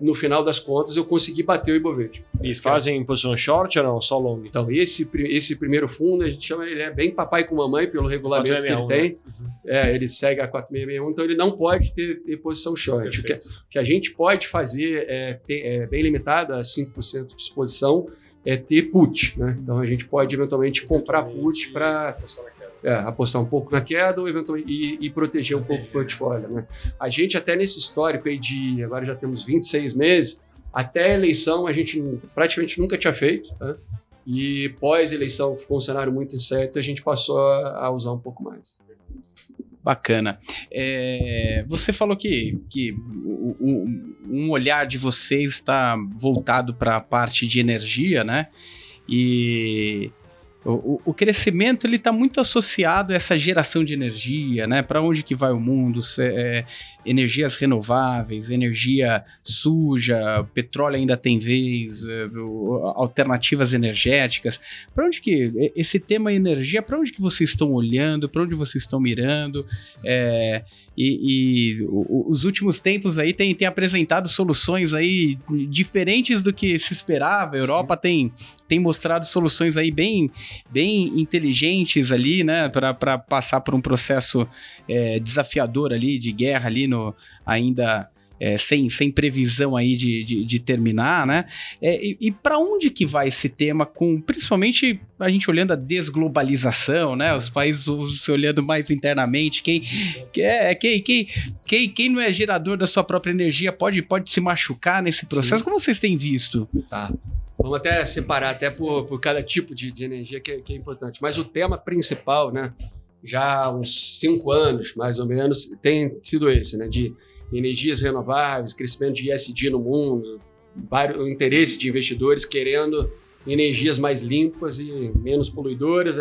no final das contas eu conseguir bater o Ibovespa. E fazem posição short ou não? Só long? Então, esse primeiro fundo, a gente chama ele bem papai com mamãe pelo regulamento que ele tem. Né? Ele segue a 4661, então ele não pode ter posição short. O que a gente pode fazer é bem limitado, a 5% de exposição, é ter put. Né? Então a gente pode eventualmente comprar put para apostar um pouco na queda ou eventualmente e proteger um pouco o portfólio. Né? A gente até nesse histórico aí agora já temos 26 meses, até a eleição a gente praticamente nunca tinha feito, tá? E pós-eleição ficou um cenário muito incerto, a gente passou a usar um pouco mais. Bacana. Você falou que um olhar de vocês está voltado para a parte de energia, né? E o crescimento ele está muito associado a essa geração de energia, né? Para onde que vai o mundo? Energias renováveis, energia suja, petróleo ainda tem vez, alternativas energéticas. Para onde que esse tema energia? Para onde que vocês estão olhando? Para onde vocês estão mirando? Os últimos tempos aí tem apresentado soluções aí diferentes do que se esperava. A Europa tem mostrado soluções aí bem inteligentes ali, né, para passar por um processo desafiador ali, de guerra ali, ainda sem previsão aí de terminar, né? E para onde que vai esse tema, principalmente a gente olhando a desglobalização, né? Os países olhando mais internamente, quem não é gerador da sua própria energia pode se machucar nesse processo. Sim. Como vocês têm visto? Tá. Vamos até separar até por cada tipo de energia que é importante. Mas o tema principal, né? Já há uns 5 anos, mais ou menos, tem sido esse, né? De energias renováveis, crescimento de ESG no mundo, o interesse de investidores querendo energias mais limpas e menos poluidoras.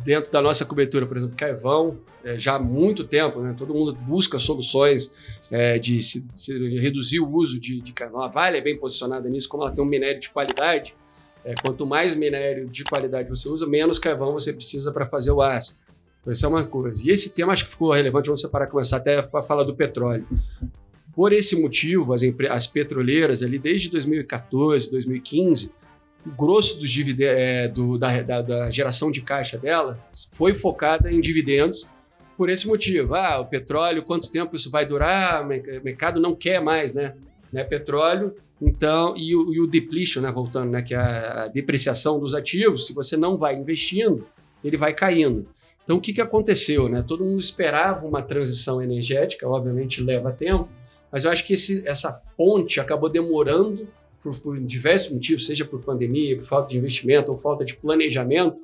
Dentro da nossa cobertura, por exemplo, carvão, já há muito tempo, né? Todo mundo busca soluções de reduzir o uso de carvão. A Vale é bem posicionada nisso, como ela tem um minério de qualidade. Quanto mais minério de qualidade você usa, menos carvão você precisa para fazer o aço. Isso é uma coisa. E esse tema acho que ficou relevante, vamos separar, começar até para falar do petróleo. Por esse motivo, as petroleiras, ali desde 2014, 2015, o grosso dos da geração de caixa dela foi focada em dividendos. Por esse motivo, o petróleo, quanto tempo isso vai durar? O mercado não quer mais, né? Petróleo. Então, e o depletion, né? Voltando, né? Que é a depreciação dos ativos, se você não vai investindo, ele vai caindo. Então, o que aconteceu? Né? Todo mundo esperava uma transição energética, obviamente leva tempo, mas eu acho que essa ponte acabou demorando por diversos motivos, seja por pandemia, por falta de investimento ou falta de planejamento,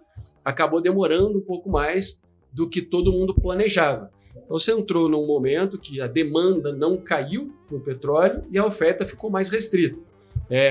acabou demorando um pouco mais do que todo mundo planejava. Então, você entrou num momento que a demanda não caiu no petróleo e a oferta ficou mais restrita,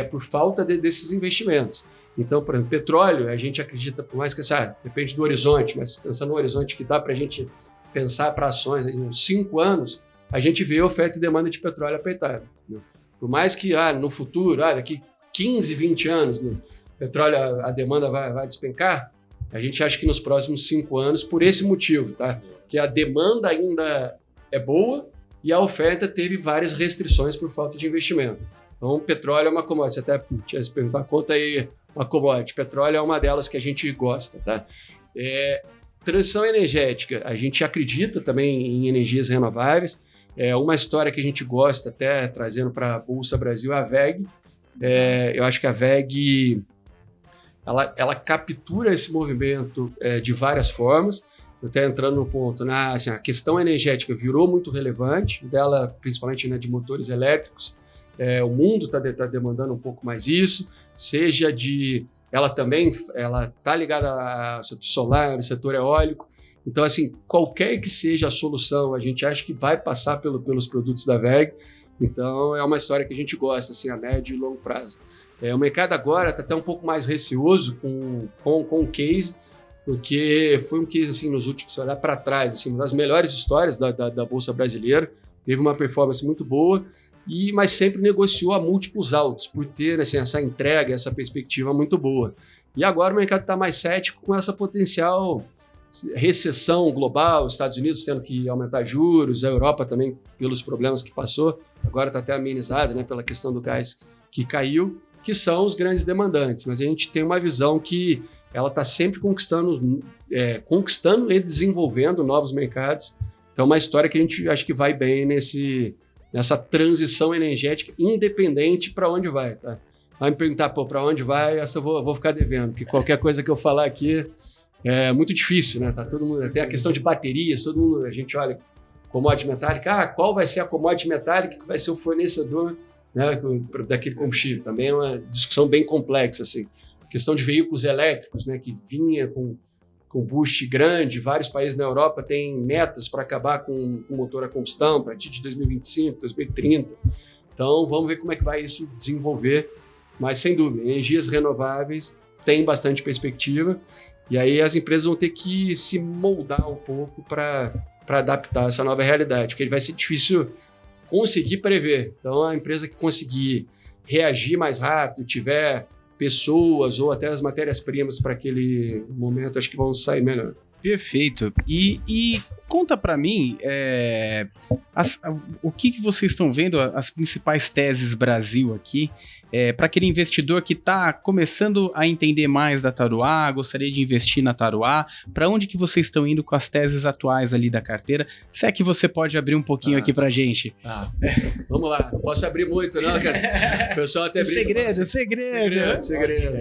por falta desses investimentos. Então, por exemplo, petróleo, a gente acredita, por mais que depende do horizonte, mas pensando no horizonte que dá para a gente pensar para ações em uns 5 anos, a gente vê a oferta e demanda de petróleo apertada. Né? Por mais que no futuro, daqui 15, 20 anos, no petróleo a demanda vai despencar, a gente acha que nos próximos 5 anos, por esse motivo, tá? Que a demanda ainda é boa e a oferta teve várias restrições por falta de investimento. Então, o petróleo é uma commodity. Você até tinha se perguntar, conta aí uma commodity. Petróleo é uma delas que a gente gosta, tá? Transição energética. A gente acredita também em energias renováveis. Uma história que a gente gosta, até trazendo para a Bolsa Brasil, é a WEG. Eu acho que a WEG ela captura esse movimento de várias formas. Até entrando no ponto, né? Assim, a questão energética virou muito relevante, dela principalmente, né, de motores elétricos. O mundo está demandando um pouco mais isso, seja ela também está ligada ao setor solar, ao setor eólico. Então, assim, qualquer que seja a solução, a gente acha que vai passar pelos produtos da WEG. Então, é uma história que a gente gosta, assim, a médio e longo prazo. O mercado agora está até um pouco mais receoso com o case, porque foi um case, assim, nos últimos, se olhar para trás, assim, uma das melhores histórias da Bolsa Brasileira. Teve uma performance muito boa, mas sempre negociou a múltiplos altos, por ter, assim, essa entrega, essa perspectiva muito boa. E agora o mercado está mais cético com essa potencial recessão global, os Estados Unidos tendo que aumentar juros, a Europa também pelos problemas que passou, agora está até amenizado, né, pela questão do gás que caiu, que são os grandes demandantes. Mas a gente tem uma visão que ela está sempre conquistando e desenvolvendo novos mercados. Então, uma história que a gente acha que vai bem nessa transição energética, independente para onde vai. Tá? Vai me perguntar, para onde vai? Essa eu vou ficar devendo, porque qualquer coisa que eu falar aqui é muito difícil, né? Tá todo mundo, tem a questão de baterias, todo mundo, a gente olha commodity metálica, qual vai ser a commodity metálica que vai ser o fornecedor, né, daquele combustível? Também é uma discussão bem complexa, assim. A questão de veículos elétricos, né, que vinha com boost grande, vários países na Europa têm metas para acabar com o motor a combustão a partir de 2025, 2030. Então, vamos ver como é que vai isso desenvolver. Mas, sem dúvida, energias renováveis têm bastante perspectiva. E aí as empresas vão ter que se moldar um pouco para adaptar essa nova realidade, porque vai ser difícil conseguir prever. Então, a empresa que conseguir reagir mais rápido, tiver pessoas ou até as matérias-primas para aquele momento, acho que vão sair melhor. Perfeito. E conta para mim o que vocês estão vendo, as principais teses Brasil aqui, para aquele investidor que está começando a entender mais da Tarua, gostaria de investir na Tarua, para onde que vocês estão indo com as teses atuais ali da carteira? Se é que você pode abrir um pouquinho aqui para gente. Vamos lá, não posso abrir muito não, cara. O pessoal até brinca. Segredo.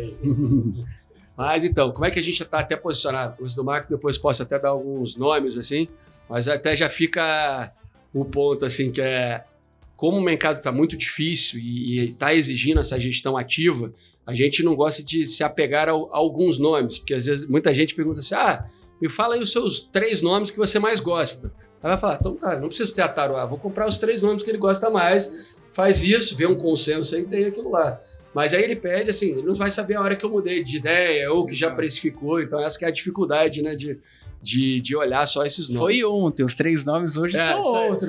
Mas então, como é que a gente já está até posicionado? Começo do Marco, depois posso até dar alguns nomes assim, mas até já fica o ponto assim, que é como o mercado está muito difícil e está exigindo essa gestão ativa, a gente não gosta de se apegar a alguns nomes, porque às vezes muita gente pergunta assim, me fala aí os seus 3 nomes que você mais gosta. Aí vai falar, então tá, não preciso ter a Tarua, vou comprar os 3 nomes que ele gosta mais, faz isso, vê um consenso aí e tem aquilo lá. Mas aí ele pede, assim, ele não vai saber a hora que eu mudei de ideia ou que já precificou. Então essa que é a dificuldade, né, de olhar só esses nomes. Foi ontem, os 3 nomes hoje são outros.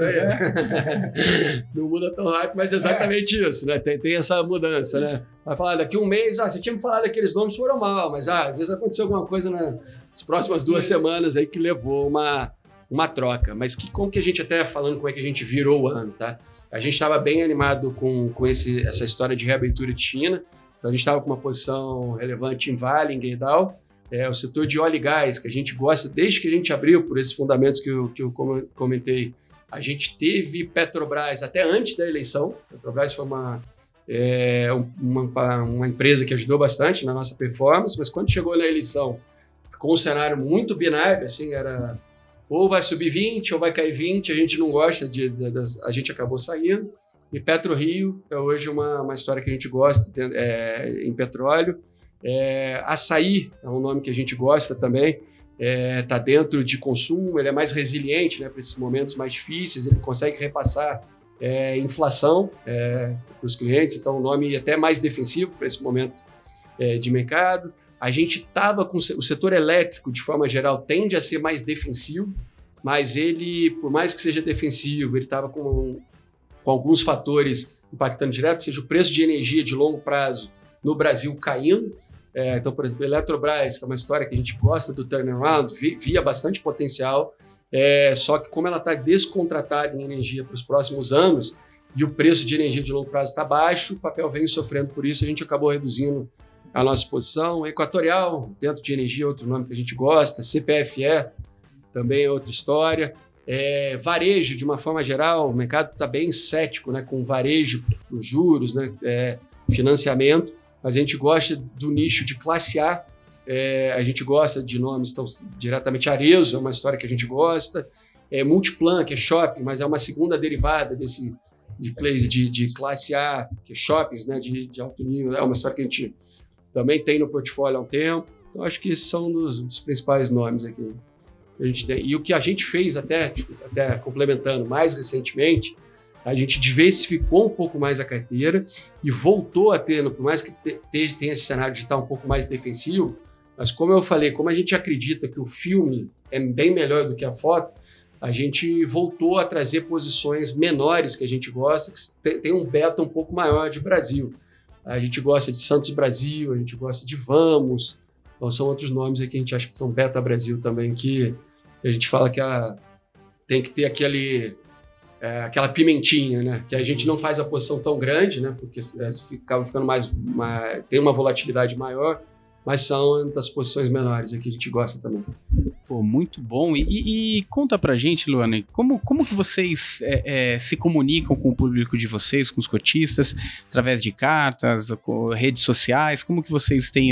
Não muda tão rápido, mas é exatamente isso, né? Tem essa mudança, né? Vai falar daqui um mês, você tinha me falado daqueles nomes, foram mal, mas às vezes aconteceu alguma coisa nas próximas 2 semanas aí que levou uma troca. Mas como que a gente até falando como é que a gente virou o ano, tá? A gente estava bem animado com essa história de reabertura de China. Então, a gente estava com uma posição relevante em Vale, em Gerdau. O setor de óleo e gás, que a gente gosta desde que a gente abriu, por esses fundamentos que eu comentei. A gente teve Petrobras até antes da eleição. Petrobras foi uma empresa que ajudou bastante na nossa performance, mas quando chegou na eleição, ficou um cenário muito binário, assim, era ou vai subir 20 ou vai cair 20, a gente não gosta, a gente acabou saindo. E PetroRio é hoje uma história que a gente gosta em petróleo. Açaí é um nome que a gente gosta também, está dentro de consumo, ele é mais resiliente, né, para esses momentos mais difíceis, ele consegue repassar inflação para os clientes, então um nome até mais defensivo para esse momento de mercado. A gente estava com o setor elétrico, de forma geral, tende a ser mais defensivo, mas ele, por mais que seja defensivo, ele estava com alguns fatores impactando direto, seja o preço de energia de longo prazo no Brasil caindo. Então, por exemplo, a Eletrobras, que é uma história que a gente gosta do turnaround, via bastante potencial, só que como ela está descontratada em energia para os próximos anos e o preço de energia de longo prazo está baixo, o papel vem sofrendo por isso, a gente acabou reduzindo a nossa posição. Equatorial, dentro de energia, outro nome que a gente gosta. CPFE, também é outra história. Varejo, de uma forma geral, o mercado está bem cético, né, com varejo, os juros, né, financiamento, mas a gente gosta do nicho de classe A. A gente gosta de nomes tão diretamente. Arezzo é uma história que a gente gosta. Multiplan, que é shopping, mas é uma segunda derivada de classe A, que é shoppings, né, de alto nível. É uma história que a gente também tem no portfólio há um tempo. Então, acho que esses são dos principais nomes aqui que a gente tem. E o que a gente fez, até complementando mais recentemente, a gente diversificou um pouco mais a carteira e voltou a ter, por mais que tenha esse cenário de estar um pouco mais defensivo, mas como eu falei, como a gente acredita que o filme é bem melhor do que a foto, a gente voltou a trazer posições menores que a gente gosta, que tem um beta um pouco maior de Brasil. A gente gosta de Santos Brasil, a gente gosta de Vamos, Então são outros nomes aqui que a gente acha que são Beta Brasil também, que a gente fala que tem que ter aquela pimentinha, né? Que a gente não faz a posição tão grande, né? Porque acaba ficando tem uma volatilidade maior, mas são das posições menores aqui, a gente gosta também. Pô, muito bom. E conta pra gente, Luane, como que vocês se comunicam com o público de vocês, com os cotistas, através de cartas, redes sociais? Como que vocês têm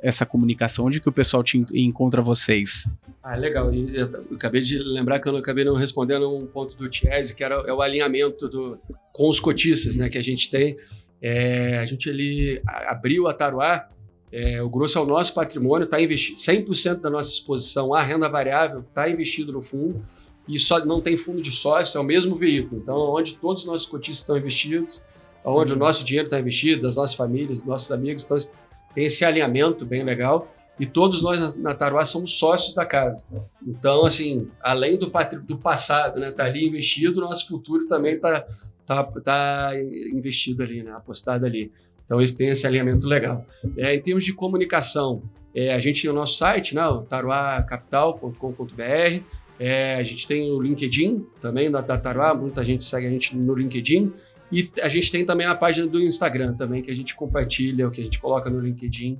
essa comunicação? Onde que o pessoal encontra vocês? Legal. Eu acabei de lembrar que eu acabei não respondendo um ponto do Tiesi, que é o alinhamento com os cotistas, né, que a gente tem. A gente abriu a Taruá. O grosso é o nosso patrimônio, está investido 100% da nossa exposição à renda variável está investido no fundo e só não tem fundo de sócio, é o mesmo veículo. Então, onde todos os nossos cotistas estão investidos, onde o nosso dinheiro está investido, das nossas famílias, dos nossos amigos, então tem esse alinhamento bem legal e todos nós na Taruá somos sócios da casa. Então, assim, além do passado, né, tá ali investido, o nosso futuro também tá investido ali, né, apostado ali. Então, eles têm esse alinhamento legal. Em termos de comunicação, a gente tem o nosso site, né, taruacapital.com.br. A gente tem o LinkedIn também da Taruá, muita gente segue a gente no LinkedIn. E a gente tem também a página do Instagram também, que a gente compartilha, o que a gente coloca no LinkedIn,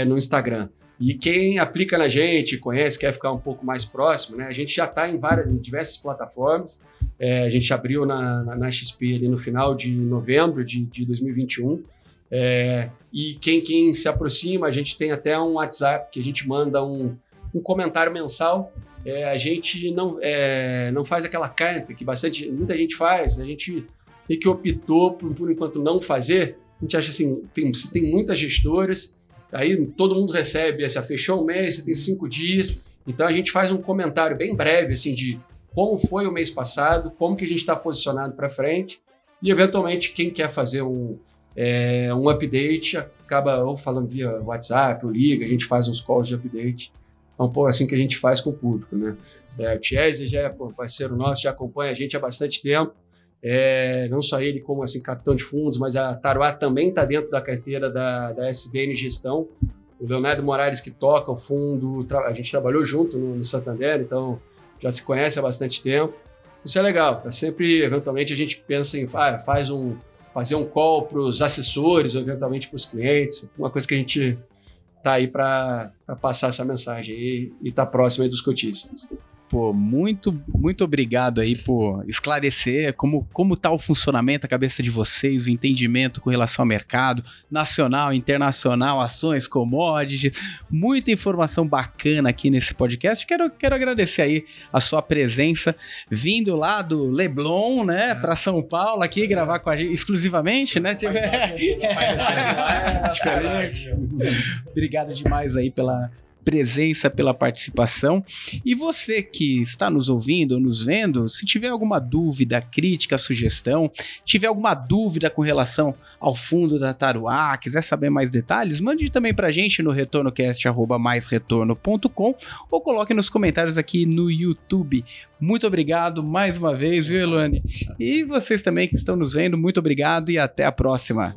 no Instagram. E quem aplica na gente, conhece, quer ficar um pouco mais próximo, né, a gente já está em diversas plataformas. A gente abriu na XP ali no final de novembro de 2021. E quem se aproxima, a gente tem até um WhatsApp que a gente manda um comentário mensal. A gente não faz aquela carta que muita gente faz. A gente que optou por enquanto não fazer. A gente acha assim, tem muitas gestoras, aí todo mundo recebe, fechou um mês, você tem 5 dias. Então a gente faz um comentário bem breve assim de como foi o mês passado, como que a gente está posicionado para frente e, eventualmente, quem quer fazer um update acaba ou falando via WhatsApp ou liga, a gente faz uns calls de update. Então, assim que a gente faz com o público, né? O Tiesi já é parceiro nosso, já acompanha a gente há bastante tempo. Não só ele como assim, capitão de fundos, mas a Taruá também está dentro da carteira da SBN Gestão. O Leonardo Moraes que toca o fundo, a gente trabalhou junto no Santander, então já se conhece há bastante tempo. Isso é legal. Sempre, eventualmente, a gente pensa em fazer um call para os assessores, ou eventualmente para os clientes. Uma coisa que a gente está aí para passar essa mensagem aí, e está próximo aí dos cotistas. Pô, muito obrigado aí por esclarecer como tá o funcionamento, a cabeça de vocês, o entendimento com relação ao mercado nacional, internacional, ações, commodities, muita informação bacana aqui nesse podcast. Quero agradecer aí a sua presença, vindo lá do Leblon, né, para São Paulo aqui, gravar com a gente exclusivamente, né? Obrigado demais aí pela presença, pela participação. E você que está nos ouvindo ou nos vendo, se tiver alguma dúvida, crítica, sugestão, tiver alguma dúvida com relação ao fundo da Taruá, quiser saber mais detalhes, mande também pra gente no retornocast@maisretorno.com ou coloque nos comentários aqui no YouTube. Muito obrigado mais uma vez, viu, Eluane? E vocês também que estão nos vendo, muito obrigado e até a próxima.